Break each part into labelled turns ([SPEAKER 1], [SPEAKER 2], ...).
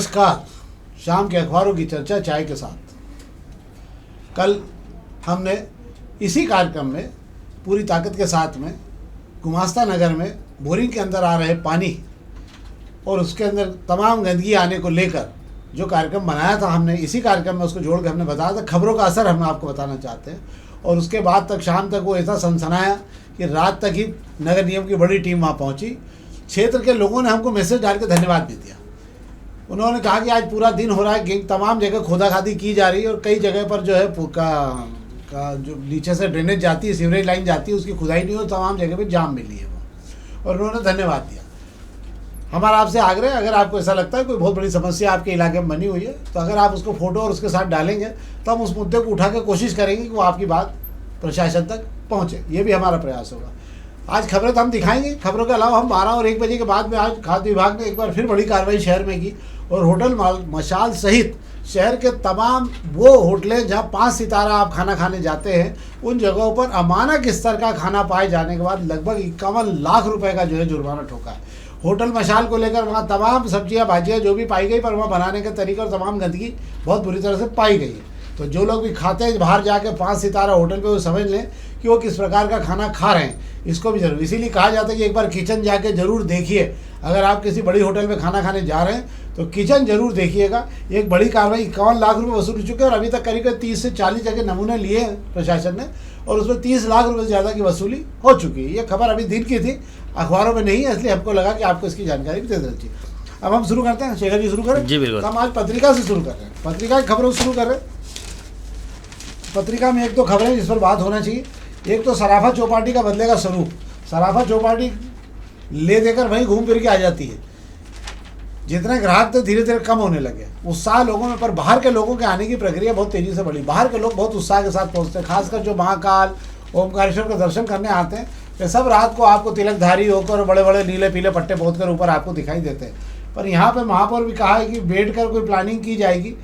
[SPEAKER 1] नमस्कार। शाम के अखबारों की चर्चा चाय के साथ। कल हमने इसी कार्यक्रम में पूरी ताकत के साथ में गुमास्ता नगर में बोरिंग के अंदर आ रहे पानी और उसके अंदर तमाम गंदगी आने को लेकर जो कार्यक्रम बनाया था, हमने इसी कार्यक्रम में उसको जोड़ के हमने बताया था। खबरों का असर हम आपको बताना चाहते हैं। और उसके बाद तक शाम तक वो ऐसा सनसनाया कि रात तक ही नगर निगम की बड़ी टीम वहाँ पहुँची। क्षेत्र के लोगों ने हमको मैसेज डाल के धन्यवाद भी दिया। उन्होंने कहा कि आज पूरा दिन हो रहा है, तमाम जगह खोदाखादी की जा रही है और कई जगह पर जो है का जो नीचे से ड्रेनेज जाती है, सीवरेज लाइन जाती है, उसकी खुदाई नहीं हो, तमाम जगह पे जाम मिली है वो। और उन्होंने धन्यवाद दिया। हमारा आपसे आग्रह, अगर आपको ऐसा लगता है कोई बहुत बड़ी समस्या आपके इलाके में बनी हुई है, तो अगर आप उसको फोटो और उसके साथ डालेंगे तो हम उस मुद्दे को उठा कर कोशिश करेंगे कि वो आपकी बात प्रशासन तक पहुँचे। ये भी हमारा प्रयास होगा। आज खबरें तो हम दिखाएंगे। खबरों के अलावा हम 12 और 1 बजे के बाद में आज खाद्य विभाग ने एक बार फिर बड़ी कार्रवाई शहर में की और होटल मशाल सहित शहर के तमाम वो होटलें जहाँ 5 सितारा आप खाना खाने जाते हैं, उन जगहों पर अमानक स्तर का खाना पाए जाने के बाद लगभग 51 लाख रुपए का जो है जुर्माना ठोका है। होटल मशाल को लेकर वहाँ तमाम सब्जियाँ भाजियाँ जो भी पाई गई, पर वहाँ बनाने के तरीके और तमाम गंदगी बहुत बुरी तरह से पाई गई है। तो जो लोग भी खाते हैं बाहर जाके 5 सितारा होटल पे, वो समझ लें कि वो किस प्रकार का खाना खा रहे हैं। इसको भी जरूर, इसीलिए कहा जाता है कि एक बार किचन जाके ज़रूर देखिए। अगर आप किसी बड़ी होटल में खाना खाने जा रहे हैं तो किचन जरूर देखिएगा। एक बड़ी कार्रवाई 51 लाख रुपए वसूल चुके हैं और अभी तक करीब 30 से 40 जगह नमूने लिए हैं प्रशासन ने और उसमें 30 लाख रुपए से ज़्यादा की वसूली हो चुकी है। ये खबर अभी दिन की थी, अखबारों में नहीं है, इसलिए हमको लगा कि आपको इसकी जानकारी भी दे देनी चाहिए। अब हम शुरू करते हैं। शेखर जी शुरू करें?
[SPEAKER 2] जी बिल्कुल।
[SPEAKER 1] तो हम आज पत्रिका से शुरू कर रहे हैं। पत्रिका की खबरों से शुरू कर रहे हैं। पत्रिका में एक तो खबरें जिस पर बात होना चाहिए। एक तो सराफा चौपाटी का बदलेगा स्वरूप। सराफा चौपाटी ले देकर वहीं घूम फिर के आ जाती है। जितने ग्राहक थे धीरे धीरे कम होने लगे, उत्साह लोगों में, पर बाहर के लोगों के आने की प्रक्रिया बहुत तेजी से बढ़ी। बाहर के लोग बहुत उत्साह के साथ पहुंचते हैं, खासकर जो महाकाल ओमकारेश्वर का दर्शन करने आते हैं। वे सब रात को आपको तिलकधारी होकर बड़े बड़े नीले पीले पट्टे पोंछकर ऊपर आपको दिखाई देते हैं। पर यहाँ पे महापौर भी कहा है कि बैठकर कोई प्लानिंग की जाएगी,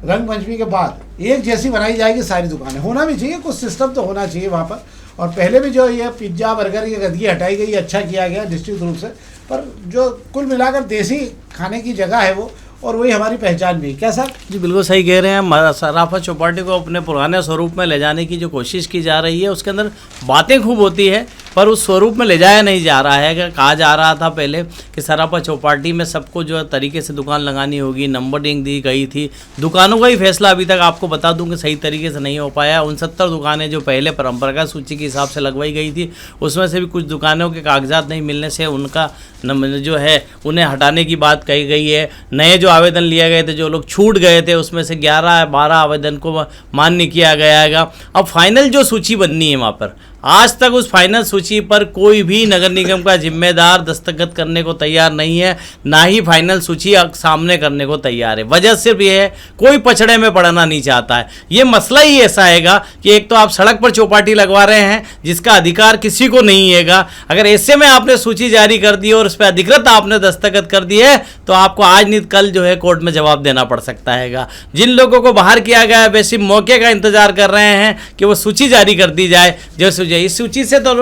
[SPEAKER 1] रंग पंचमी के बाद एक जैसी बनाई जाएगी सारी दुकानें। होना भी चाहिए, कुछ सिस्टम तो होना चाहिए वहाँ पर। और पहले भी जो ये पिज्ज़ा बर्गर की गंदगी हटाई गई, अच्छा किया गया निश्चित रूप से। पर जो कुल मिलाकर देसी खाने की जगह है वो, और वही हमारी पहचान भी। क्या सर?
[SPEAKER 2] जी बिल्कुल सही कह रहे हैं। सराफा चौपाटी को अपने पुराने स्वरूप में ले जाने की जो कोशिश की जा रही है, उसके अंदर बातें खूब होती है पर उस स्वरूप में ले जाया नहीं जा रहा है। अगर कहा जा रहा था पहले कि सराफा चौपाटी में सबको जो तरीके से दुकान लगानी होगी, नंबरिंग दी गई थी। दुकानों का ही फैसला अभी तक आपको बता दूं कि सही तरीके से नहीं हो पाया। 69 दुकानें जो पहले परंपरागत सूची के हिसाब से लगवाई गई थी, उसमें से भी कुछ दुकानों के कागजात नहीं मिलने से उनका जो है उन्हें हटाने की बात कही गई है। नए जो आवेदन लिए गए थे, जो लोग छूट गए थे, उसमें से 11-12 आवेदन को मान्य किया गया है। अब फाइनल जो सूची बननी है वहाँ पर, आज तक उस फाइनल सूची पर कोई भी नगर निगम का जिम्मेदार दस्तखत करने को तैयार नहीं है, ना ही फाइनल सूची सामने करने को तैयार है। वजह सिर्फ ये है, कोई पछड़े में पड़ना नहीं चाहता है। ये मसला ही ऐसा हैगा कि एक तो आप सड़क पर चौपाटी लगवा रहे हैं जिसका अधिकार किसी को नहीं हैगा। अगर ऐसे में आपने सूची जारी कर दी और उस पर अधिकृत आपने दस्तखत कर दी है तो आपको आज नहीं कल जो है कोर्ट में जवाब देना पड़ सकता हैगा। जिन लोगों को बाहर किया गया है वे सिर्फ मौके का इंतजार कर रहे हैं कि वो सूची जारी कर दी जाए। जो इस सूची से तो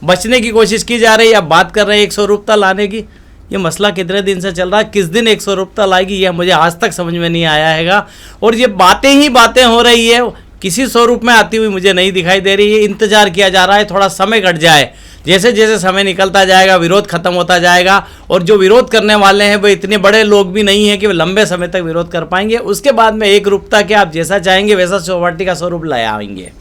[SPEAKER 2] बचने की कोशिश की जा रही है। अब बात कर रहे हैं 100 रूपता लाने की। ये मसला कितने दिन से चल रहा है, किस दिन 100 रूपता लाएगी, यह मुझे आज तक समझ में नहीं आया हैगा। और ये बातें ही बातें हो रही है, किसी स्वरूप में आती हुई मुझे नहीं दिखाई दे रही है। इंतजार किया जा रहा है थोड़ा समय कट जाए। जैसे जैसे समय निकलता जाएगा विरोध खत्म होता जाएगा। और जो विरोध करने वाले हैं वो इतने बड़े लोग भी नहीं हैं कि वो लंबे समय तक विरोध कर पाएंगे। उसके बाद में 1 रूपता के आप जैसा चाहेंगे वैसा चौपाटी का स्वरूप ले आएंगे।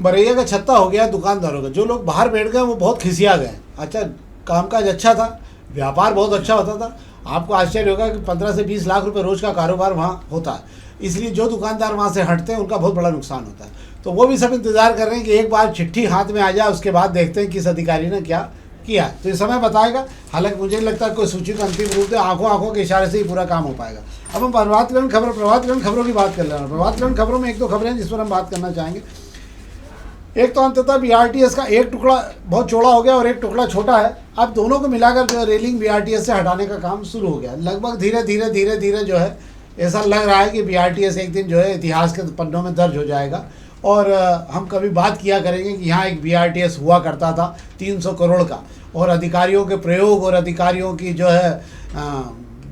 [SPEAKER 1] बरैया का छत्ता हो गया दुकानदारों का। जो लोग बाहर बैठ गए वो बहुत खिसिया गए। अच्छा, कामकाज अच्छा था, व्यापार बहुत अच्छा होता था। आपको आश्चर्य होगा कि 15 से 20 लाख रुपए रोज का कारोबार वहाँ होता है। इसलिए जो दुकानदार वहाँ से हटते हैं उनका बहुत बड़ा नुकसान होता है। तो वो भी सब इंतजार कर रहे हैं कि एक बार चिट्ठी हाथ में आ जाए, उसके बाद देखते हैं किस अधिकारी ने क्या किया। तो ये समय बताएगा। हालांकि मुझे नहीं लगता कोई सूची का अंतिम रूप है, आंखों के इशारे से ही पूरा काम हो पाएगा। अब हम प्रभातकरण खबरों की बात कर रहे हैं। प्रभातकरण खबरों में 1-2 खबरें हैं जिस पर हम बात करना चाहेंगे। एक तो अंततः BRTS का एक टुकड़ा बहुत चौड़ा हो गया और एक टुकड़ा छोटा है। अब दोनों को मिलाकर जो रेलिंग BRTS से हटाने का काम शुरू हो गया। लगभग धीरे धीरे जो है ऐसा लग रहा है कि BRTS एक दिन जो है इतिहास के पन्नों में दर्ज हो जाएगा। और हम कभी बात किया करेंगे कि यहाँ एक BRTS हुआ करता था 300 करोड़ का, और अधिकारियों के प्रयोग और अधिकारियों की जो है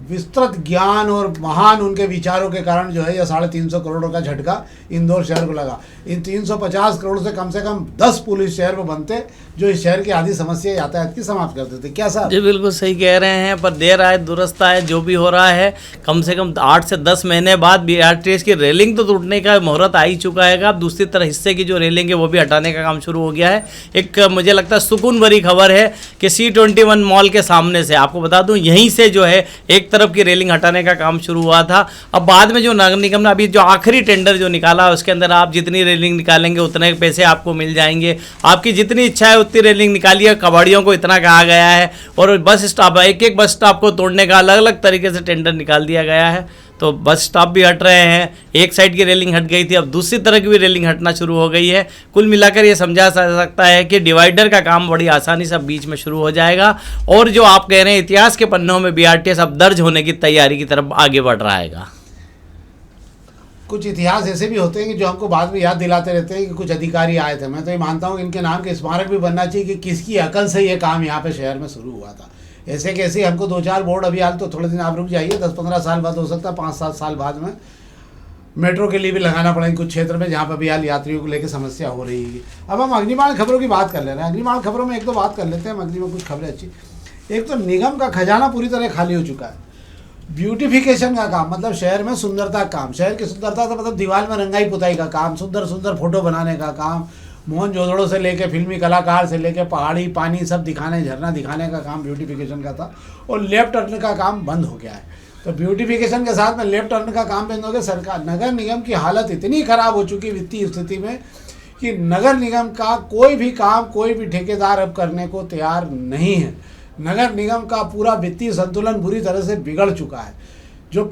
[SPEAKER 1] विस्तृत ज्ञान और महान उनके विचारों के कारण जो है यह 350 करोड़ का झटका इंदौर शहर को लगा। इन 350 करोड़ से कम 10 पुलिस शहर में बनते जो इस शहर की आधी समस्या यातायात की समाप्त करते थे। क्या साहब?
[SPEAKER 2] जी बिल्कुल सही कह रहे हैं, पर देर आए दुरुस्त आए, जो भी हो रहा है कम से कम 8 से 10 महीने बाद BRTS की रेलिंग तो टूटने का मुहूर्त आ ही चुका है। अब दूसरी तरह हिस्से की जो रेलिंग है वो भी हटाने का काम शुरू हो गया है। एक मुझे लगता है सुकून भरी खबर है कि C21 मॉल के सामने से, आपको बता दूं, यहीं से जो है एक तरफ की रेलिंग हटाने का काम शुरू हुआ था। अब बाद में जो नगर निगम ने अभी जो आखिरी टेंडर जो निकाला उसके अंदर आप जितनी रेलिंग निकालेंगे उतने पैसे आपको मिल जाएंगे, आपकी जितनी इच्छा है उतनी रेलिंग निकालिए। कबाड़ियों को इतना कहा गया है और बस स्टॉप, एक बस स्टॉप को तोड़ने का अलग अलग तरीके से टेंडर निकाल दिया गया है। तो बस स्टॉप भी हट रहे हैं, एक साइड की रेलिंग हट गई थी, अब दूसरी तरह की भी रेलिंग हटना शुरू हो गई है। कुल मिलाकर ये समझा जा सकता है कि डिवाइडर का काम बड़ी आसानी से बीच में शुरू हो जाएगा और जो आप कह रहे हैं इतिहास के पन्नों में BRTS अब दर्ज होने की तैयारी की तरफ आगे बढ़ रहा है।
[SPEAKER 1] कुछ इतिहास ऐसे भी होते हैं कि जो हमको बाद में याद दिलाते रहते हैं कि कुछ अधिकारी आए थे। मैं तो ये मानता हूँ कि इनके नाम के स्मारक भी बनना चाहिए कि किसकी अकल से ये काम यहाँ पे शहर में शुरू हुआ था। ऐसे कैसे हमको 2-4 बोर्ड अभी हाल तो थोड़े दिन आप रुक जाइए, 10-15 साल बाद हो सकता है, 5-7 साल बाद में मेट्रो के लिए भी लगाना पड़ेगा कुछ क्षेत्र में जहाँ पर भी हाल यात्रियों को लेकर समस्या हो रही है। अब हम अग्निबाण खबरों की बात कर ले रहे हैं। अग्निबाण खबरों में एक दो बात कर लेते हैं, अग्नि में कुछ खबरें अच्छी। एक तो निगम का खजाना पूरी तरह खाली हो चुका है। ब्यूटिफिकेशन का काम, मतलब शहर में सुंदरता का काम, शहर की सुंदरता तो मतलब दीवार में रंगाई पुताई का काम, सुंदर सुंदर फोटो बनाने का काम, मोहनजोदड़ो से लेके फिल्मी कलाकार से लेके पहाड़ी पानी सब दिखाने, झरना दिखाने का काम ब्यूटिफिकेशन का था। और लेफ्ट टर्न का काम बंद हो गया है। तो ब्यूटिफिकेशन के साथ में लेफ्ट टर्न का काम बंद हो गया। सरकार, नगर निगम की हालत इतनी खराब हो चुकी वित्तीय स्थिति में कि नगर निगम का कोई भी काम कोई भी ठेकेदार अब करने को तैयार नहीं है। नगर निगम का पूरा वित्तीय संतुलन बुरी तरह से बिगड़ चुका है। जो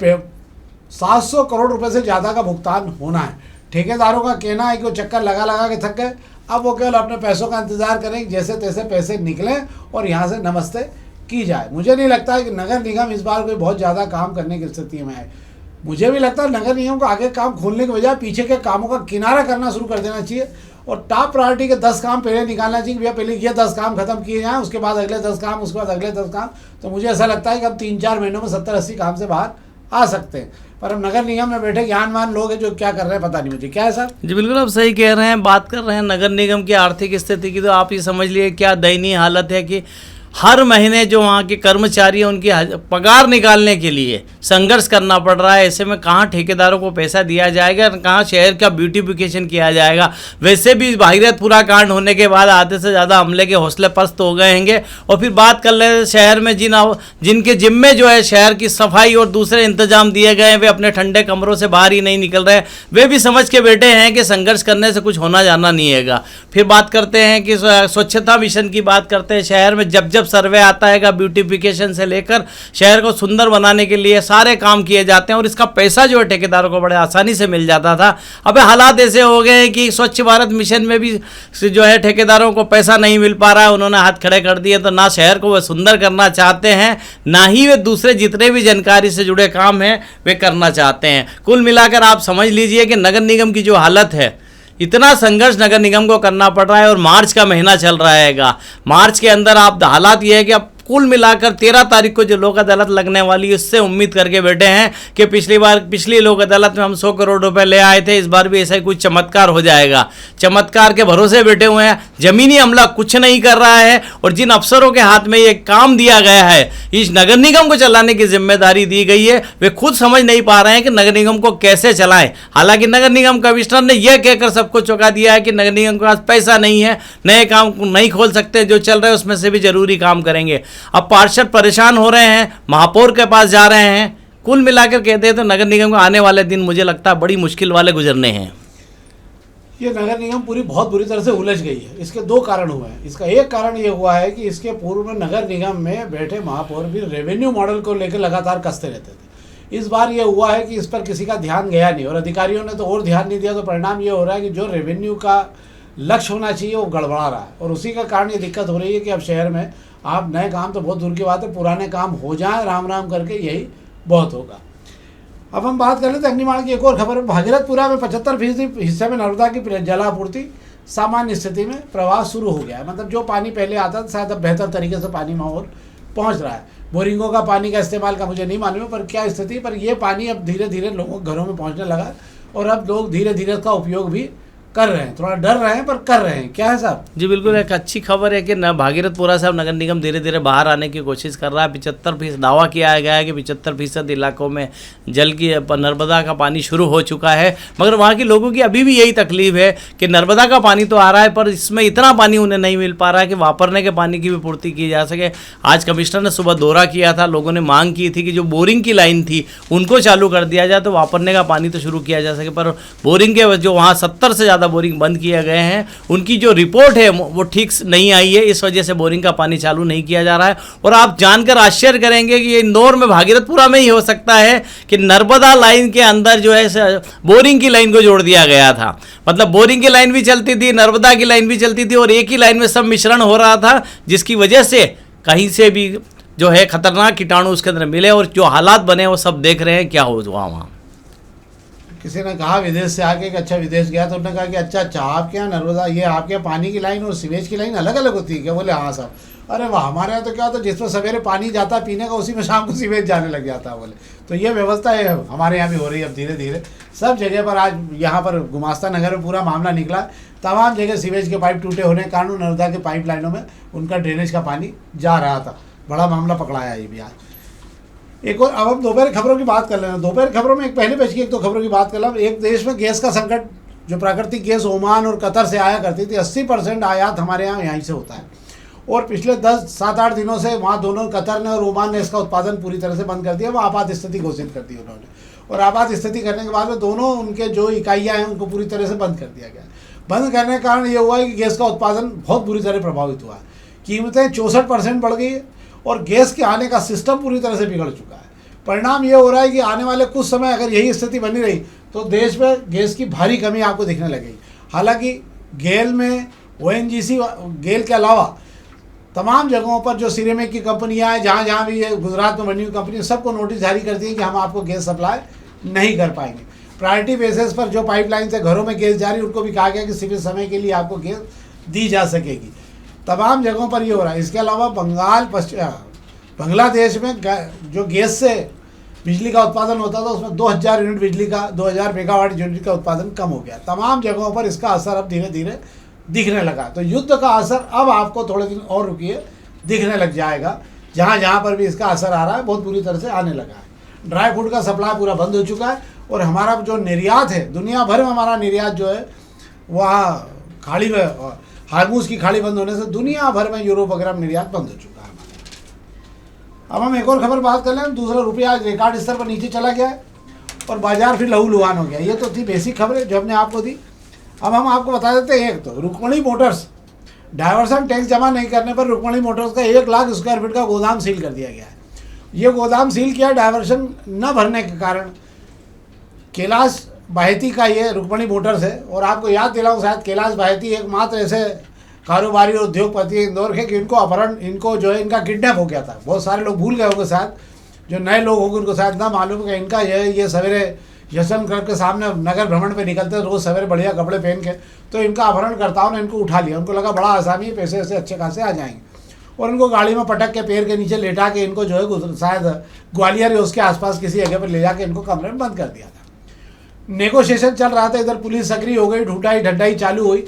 [SPEAKER 1] 700 करोड़ रुपए से ज़्यादा का भुगतान होना है, ठेकेदारों का कहना है कि वो चक्कर लगा लगा के थक गए, अब वो केवल अपने पैसों का इंतजार करें, जैसे तैसे पैसे निकलें और यहाँ से नमस्ते की जाए। मुझे नहीं लगता है कि नगर निगम इस बार कोई बहुत ज़्यादा काम करने की स्थिति में है। मुझे भी लगता है नगर निगम को आगे काम खोलने के बजाय पीछे के कामों का किनारा करना शुरू कर देना चाहिए और टॉप प्रायोरिटी के 10 काम पहले निकालना चाहिए। भैया पहले ये 10 काम खत्म किए जाएँ, उसके बाद अगले 10 काम, उसके बाद अगले 10 काम। तो मुझे ऐसा लगता है कि हम 3-4 महीनों में 70-80 काम से बाहर आ सकते हैं। पर हम नगर निगम में बैठे ज्ञानवान लोग हैं जो क्या कर रहे हैं पता नहीं मुझे। क्या है सर? जी
[SPEAKER 2] बिल्कुल आप सही कह रहे हैं। बात कर रहे हैं नगर निगम की आर्थिक स्थिति की, तो आप ये समझ लिए क्या दयनीय हालत है कि हर महीने जो वहाँ के कर्मचारी हैं उनकी पगार निकालने के लिए संघर्ष करना पड़ रहा है। ऐसे में कहाँ ठेकेदारों को पैसा दिया जाएगा, कहाँ शहर का ब्यूटिफिकेशन किया जाएगा। वैसे भी भागीरथपुरा कांड होने के बाद आधे से ज़्यादा हमले के हौसले पस्त हो गए हैं। और फिर बात कर ले शहर में जिनके जिम्मे जो है शहर की सफाई और दूसरे इंतजाम दिए गए हैं, वे अपने ठंडे कमरों से बाहर ही नहीं निकल रहे। वे भी समझ के बैठे हैं कि संघर्ष करने से कुछ होना जाना नहीं है। फिर बात करते हैं कि स्वच्छता मिशन की बात करते हैं। शहर में जब सर्वे आता है ब्यूटिफिकेशन से लेकर शहर को सुंदर बनाने के लिए सारे काम किए जाते हैं और इसका पैसा जो है ठेकेदारों को बड़े आसानी से मिल जाता था। अब हालात ऐसे हो गए हैं कि स्वच्छ भारत मिशन में भी जो है ठेकेदारों को पैसा नहीं मिल पा रहा है। उन्होंने हाथ खड़े कर दिए। तो ना शहर को वे सुंदर करना चाहते हैं, ना ही वे दूसरे जितने भी जानकारी से जुड़े काम हैं वे करना चाहते हैं। कुल मिलाकर आप समझ लीजिए कि नगर निगम की जो हालत है, इतना संघर्ष नगर निगम को करना पड़ रहा है। और मार्च का महीना चल रहा है। मार्च के अंदर आप हालात ये है कि अब कुल मिलाकर 13 तारीख को जो लोक अदालत लगने वाली है उससे उम्मीद करके बैठे हैं कि पिछली लोक अदालत में हम 100 करोड़ रुपए ले आए थे, इस बार भी ऐसा ही कुछ चमत्कार हो जाएगा। चमत्कार के भरोसे बैठे हुए हैं। जमीनी अमला कुछ नहीं कर रहा है और जिन अफसरों के हाथ में ये काम दिया गया है, इस नगर निगम को चलाने की जिम्मेदारी दी गई है, वे खुद समझ नहीं पा रहे हैं कि नगर निगम को कैसे चलाएं। हालांकि नगर निगम कमिश्नर ने यह कहकर सबको चौंका दिया है कि नगर निगम के पास पैसा नहीं है, नए काम नहीं खोल सकते, जो चल रहे हैं उसमें से भी जरूरी काम करेंगे। अब पार्षद परेशान हो रहे हैं, महापौर के पास जा रहे हैं। कुल मिलाकर कहते हैं तो नगर निगम को आने वाले दिन मुझे लगता है बड़ी मुश्किल वाले गुजरने हैं।
[SPEAKER 1] ये नगर निगम बहुत बुरी तरह से उलझ गई है। इसके 2 कारण हुए हैं। इसका एक कारण ये हुआ है कि इसके पूर्व में नगर निगम में बैठे महापौर भी रेवेन्यू मॉडल को लेकर लगातार कसते रहते थे। इस बार ये हुआ है कि इस पर किसी का ध्यान गया नहीं और अधिकारियों ने तो और ध्यान नहीं दिया। तो परिणाम ये हो रहा है कि जो रेवेन्यू का लक्ष्य होना चाहिए वो गड़बड़ा रहा है और उसी का कारण ये दिक्कत हो रही है कि अब शहर में आप नए काम तो बहुत दूर की बात है, पुराने काम हो जाएं राम राम करके, यही बहुत होगा। अब हम बात कर लेते हैं अग्निबाण की एक और खबर। भागीरथपुरा में 75% हिस्से में नर्मदा की जलापूर्ति सामान्य स्थिति में प्रवाह शुरू हो गया है। मतलब जो पानी पहले आता था शायद अब बेहतर तरीके से पानी में और पहुंच रहा है। बोरिंगों का पानी का इस्तेमाल का मुझे नहीं मालूम है, पर क्या स्थिति, पर ये पानी अब धीरे धीरे लोगों के घरों में पहुंचने लगा है और अब लोग धीरे धीरे इसका उपयोग भी कर रहे हैं। थोड़ा डर रहे हैं पर कर रहे हैं। क्या है साहब?
[SPEAKER 2] जी बिल्कुल, एक अच्छी खबर है कि भागीरथपुरा साहब नगर निगम धीरे धीरे बाहर आने की कोशिश कर रहा है। 75% दावा किया गया है कि 75% इलाकों में जल की नर्मदा का पानी शुरू हो चुका है, मगर वहाँ के लोगों की अभी भी यही तकलीफ है कि नर्मदा का पानी तो आ रहा है पर इसमें इतना पानी उन्हें नहीं मिल पा रहा है कि वापरने के पानी की भी पूर्ति की जा सके। आज कमिश्नर ने सुबह दौरा किया था, लोगों ने मांग की थी कि जो बोरिंग की लाइन थी उनको चालू कर दिया जाए तो वापरने का पानी तो शुरू किया जा सके, पर बोरिंग के जो वहाँ 70 से ज़्यादा बोरिंग बंद किया गए हैं, उनकी जो रिपोर्ट है वो ठीक नहीं आई है, इस वजह से बोरिंग का पानी चालू नहीं किया जा रहा है। और आप जानकर आश्चर्य करेंगे कि ये इंदौर में भागीरथपुरा में ही हो सकता है कि नर्मदा लाइन के अंदर जो है बोरिंग की लाइन को जोड़ दिया गया था। मतलब बोरिंग की लाइन भी चलती थी, नर्मदा की लाइन भी चलती थी और एक ही लाइन में सब मिश्रण हो रहा था, जिसकी वजह से कहीं से भी जो है खतरनाक कीटाणु उसके अंदर मिले और जो हालात बने वो सब देख रहे हैं क्या हो वहाँ।
[SPEAKER 1] किसी ने कहा विदेश से आके कि अच्छा विदेश गया तो उन्होंने कहा कि अच्छा आपके यहाँ नर्मदा, ये आपके यहाँ पानी की लाइन और सीवेज की लाइन अलग अलग होती है क्या? बोले हाँ साहब। अरे वाह, हमारे यहाँ तो क्या होता है जिसमें सवेरे पानी जाता है पीने का, उसी में शाम को सीवेज जाने लग जाता है। बोले तो ये व्यवस्था है हमारे यहाँ भी हो रही है अब धीरे धीरे सब जगह पर। आज यहाँ पर गुमास्ता नगर में पूरा मामला निकला, तमाम जगह सीवेज के पाइप टूटे होने के कारण नर्मदा के पाइप लाइनों में उनका ड्रेनेज का पानी जा रहा था। बड़ा मामला पकड़ाया ये भी आज। एक और अब हम दोपहर खबरों की बात कर लेना। दोपहर खबरों में एक पहले पेश की एक दो खबरों की बात कर लें। एक देश में गैस का संकट, जो प्राकृतिक गैस ओमान और कतर से आया करती थी, 80% आयात हमारे यहाँ यहीं से होता है और पिछले 7-8 दिनों से वहाँ दोनों कतर ने और ओमान ने इसका उत्पादन पूरी तरह से बंद कर दिया। वो आपात स्थिति घोषित कर दी उन्होंने और आपात स्थिति करने के बाद में दोनों उनके जो इकाइयाँ हैं उनको पूरी तरह से बंद कर दिया गया। बंद करने के कारण ये हुआ है कि गैस का उत्पादन बहुत बुरी तरह प्रभावित हुआ है। कीमतें 64% बढ़ गई है और गैस के आने का सिस्टम पूरी तरह से बिगड़ चुका है। परिणाम ये हो रहा है कि आने वाले कुछ समय अगर यही स्थिति बनी रही तो देश में गैस की भारी कमी आपको दिखने लगेगी। हालांकि गेल में ONGC, गेल के अलावा तमाम जगहों पर जो सिरेमिक की कंपनियां हैं, जहाँ जहाँ भी ये गुजरात में बनी हुई कंपनी, सबको नोटिस जारी कर दी है कि हम आपको गैस सप्लाई नहीं कर पाएंगे। प्रायोरिटी बेसिस पर जो पाइपलाइन से घरों में गैस जा रही उनको भी कहा गया कि सीमित समय के लिए आपको गैस दी जा सकेगी। तमाम जगहों पर ये हो रहा है। इसके अलावा बांग्लादेश में जो गैस से बिजली का उत्पादन होता था उसमें 2000 यूनिट बिजली का, 2000 मेगावाट यूनिट का उत्पादन कम हो गया। तमाम जगहों पर इसका असर अब धीरे धीरे दिखने लगा। तो युद्ध का असर अब आपको थोड़े दिन और रुकिए दिखने लग जाएगा। जहाँ जहाँ पर भी इसका असर आ रहा है बहुत बुरी तरह से आने लगा है। ड्राई फ्रूट का सप्लाई पूरा बंद हो चुका है और हमारा जो निर्यात है, दुनिया भर में हमारा निर्यात जो है वहाँ खाड़ी में, हार्मूज की खाड़ी बंद होने से दुनिया भर में यूरोप वगैरह में निर्यात बंद हो चुका है। अब हम एक और खबर बात कर लें। दूसरा रुपया आज रिकॉर्ड स्तर पर नीचे चला गया है और बाजार फिर लहूलुहान हो गया। ये तो थी बेसिक खबरें जो हमने आपको दी। अब हम आपको बता देते हैं, एक तो रुक्मणी मोटर्स डायवर्सन टैक्स जमा नहीं करने पर रुक्मणी मोटर्स का 1 लाख स्क्वायर फीट का गोदाम सील कर दिया गया है। ये गोदाम सील किया डायवर्सन न भरने के कारण। कैलाश बाहेती का ये रुक्मणी मोटर्स है और आपको याद दिलाऊं, शायद कैलाश बाहेती एकमात्र ऐसे कारोबारी और उद्योगपति इंदौर के कि इनको जो है इनका किडनैप हो गया था। बहुत सारे लोग भूल गए होंगे, शायद जो नए लोग होंगे उनको शायद ना मालूम है कि इनका ये सवेरे यशवंतगढ़ के सामने नगर भ्रमण पे निकलते रोज़ सवेरे बढ़िया कपड़े पहन के, तो इनका अपहरणकर्ताओं ने इनको उठा लिया। उनको लगा बड़ा आसानी है, पैसे ऐसे अच्छे खासे आ जाएंगे और इनको गाड़ी में पटक के पैर के नीचे लेटा के इनको जो है शायद ग्वालियर या उसके आसपास किसी जगह पर ले जाके इनको कमरे में बंद कर दिया था। नेगोशिएशन चल रहा था, इधर पुलिस सक्रिय हो गई, ढूंढाई ढंढाई चालू हुई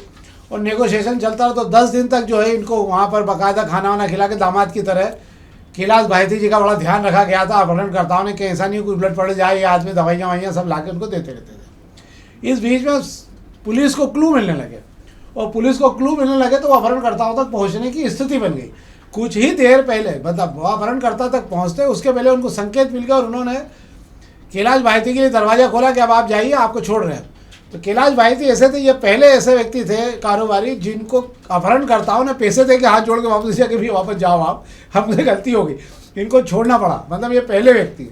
[SPEAKER 1] और नेगोशिएशन चलता रहा। तो 10 दिन तक जो है इनको वहाँ पर बाकायदा खाना वाना खिला के दामाद की तरह कैलाश बाहेती जी का बड़ा ध्यान रखा गया था। अपहरणकर्ताओं ने कहीं ऐसा नहीं कोई उलट पड़ जाए, ये आदमी दवाइयाँ ववाइयाँ सब ला के उनको देते रहते थे। इस बीच में पुलिस को क्लू मिलने लगे और पुलिस को क्लू मिलने लगे तो वो अपहरणकर्ताओं तक पहुँचने की स्थिति बन गई। कुछ ही देर पहले, मतलब वो अपहरणकर्ता तक पहुँचते उसके पहले उनको संकेत मिल गया और उन्होंने कैलाश बाहेती के लिए दरवाज़ा खोला कि अब आप जाइए, आपको छोड़ रहे हैं। तो कैलाश बाहेती ऐसे थे, ये पहले ऐसे व्यक्ति थे कारोबारी जिनको अपहरणकर्ताओं ने पैसे दे के हाथ जोड़ के वापस दिया कि भी वापस जाओ आप, हमसे गलती हो गई, इनको छोड़ना पड़ा। मतलब ये पहले व्यक्ति।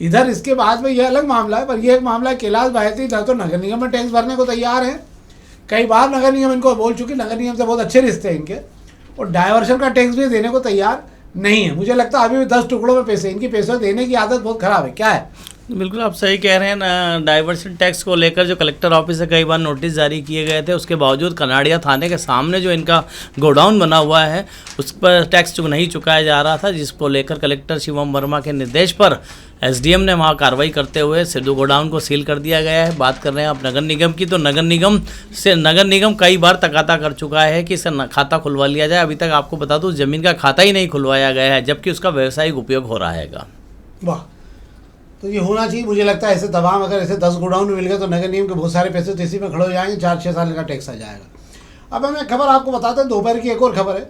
[SPEAKER 1] इधर इसके बाद में ये अलग मामला है, पर ये एक मामला है कैलाश बाहेती न तो नगर निगम में टैक्स भरने को तैयार है, कई बार नगर निगम इनको बोल चुकी, नगर निगम से बहुत अच्छे रिश्ते हैं इनके, और डायवर्शन का टैक्स भी देने को तैयार नहीं है। मुझे लगता है अभी भी 10 टुकड़ों में पैसे, इनकी पैसे देने की आदत बहुत खराब है। क्या है
[SPEAKER 2] बिल्कुल आप सही कह रहे हैं ना। डाइवर्शन टैक्स को लेकर जो कलेक्टर ऑफिस से कई बार नोटिस जारी किए गए थे, उसके बावजूद कनाड़िया थाने के सामने जो इनका गोडाउन बना हुआ है उस पर टैक्स नहीं चुकाया जा रहा था, जिसको लेकर कलेक्टर शिवम वर्मा के निर्देश पर एसडीएम ने वहाँ कार्रवाई करते हुए सिद्धू गोडाउन को सील कर दिया गया है। बात कर रहे हैं आप नगर निगम की, तो नगर निगम कई बार तकाता कर चुका है कि इसका खाता खुलवा लिया जाए। अभी तक आपको बता दूँ ज़मीन का खाता ही नहीं खुलवाया गया है, जबकि उसका व्यावसायिक उपयोग हो रहा है।
[SPEAKER 1] वाह, तो ये होना चाहिए। मुझे लगता है ऐसे तमाम अगर ऐसे 10 गोडाउन मिल गए तो नगर निगम के बहुत सारे पैसे तो इसी में खड़े हो जाएंगे, 4-6 साल का टैक्स आ जाएगा। अब हमें खबर आपको बताते हैं, दोपहर की एक और खबर है।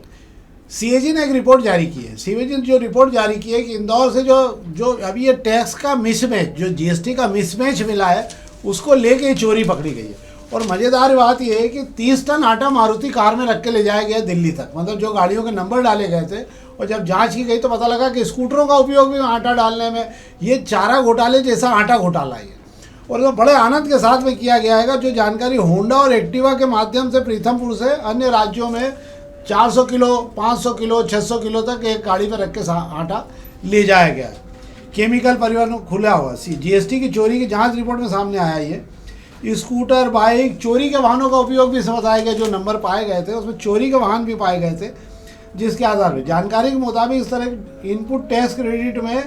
[SPEAKER 1] सीएजी ने एक रिपोर्ट जारी की है। सीएजी ने जो रिपोर्ट जारी की है कि इंदौर से जो अभी ये टैक्स का मिसमैच, जो जीएसटी का मिसमैच मिला है, उसको लेके चोरी पकड़ी गई है। और मज़ेदार बात यह है कि 30 टन आटा मारुति कार में रख के ले जाया गया दिल्ली तक। मतलब जो गाड़ियों के नंबर डाले गए थे, और जब जांच की गई तो पता लगा कि स्कूटरों का उपयोग भी आटा डालने में ये चारा घोटाले जैसा आटा घोटाला है। और तो बड़े आनंद के साथ में किया गया है। जो जानकारी होंडा और एक्टिवा के माध्यम से प्रीतमपुर से अन्य राज्यों में 400 किलो, 500 किलो, 600 किलो तक एक गाड़ी पर रख के आटा ले जाया गया है। केमिकल परिवहन खुला हुआ। जीएसटी की चोरी की जाँच रिपोर्ट में सामने आया ये। स्कूटर, बाइक, चोरी के वाहनों का उपयोग भी इसमें बताया गया। जो नंबर पाए गए थे उसमें चोरी के वाहन भी पाए गए थे, जिसके आधार पर जानकारी के मुताबिक इस तरह इनपुट टैक्स क्रेडिट में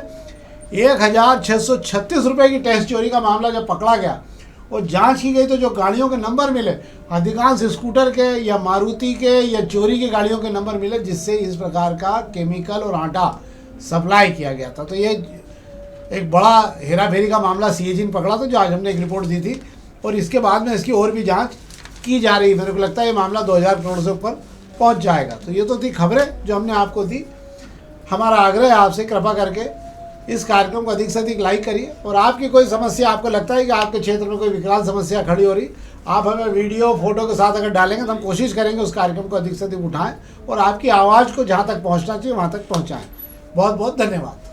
[SPEAKER 1] 1636 रुपये की टैक्स चोरी का मामला जब पकड़ा गया और जांच की गई तो जो गाड़ियों के नंबर मिले अधिकांश स्कूटर के या मारुति के या चोरी की गाड़ियों के नंबर मिले, जिससे इस प्रकार का केमिकल और आटा सप्लाई किया गया था। तो ये एक बड़ा हेरा फेरी का मामला सीएजी ने पकड़ा था, जो आज हमने एक रिपोर्ट दी थी। और इसके बाद में इसकी और भी जांच की जा रही है। मेरे को लगता है ये मामला 2000 करोड़ से ऊपर पहुंच जाएगा। तो ये तो थी खबरें जो हमने आपको दी। हमारा आग्रह है आपसे, कृपा करके इस कार्यक्रम को अधिक से अधिक लाइक करिए। और आपकी कोई समस्या, आपको लगता है कि आपके क्षेत्र में कोई विकराल समस्या खड़ी हो रही, आप हमें वीडियो फोटो के साथ अगर डालेंगे तो हम कोशिश करेंगे उस कार्यक्रम को अधिक से अधिक उठाएँ और आपकी आवाज़ को जहाँ तक पहुँचना चाहिए वहाँ तक पहुँचाएँ। बहुत बहुत धन्यवाद।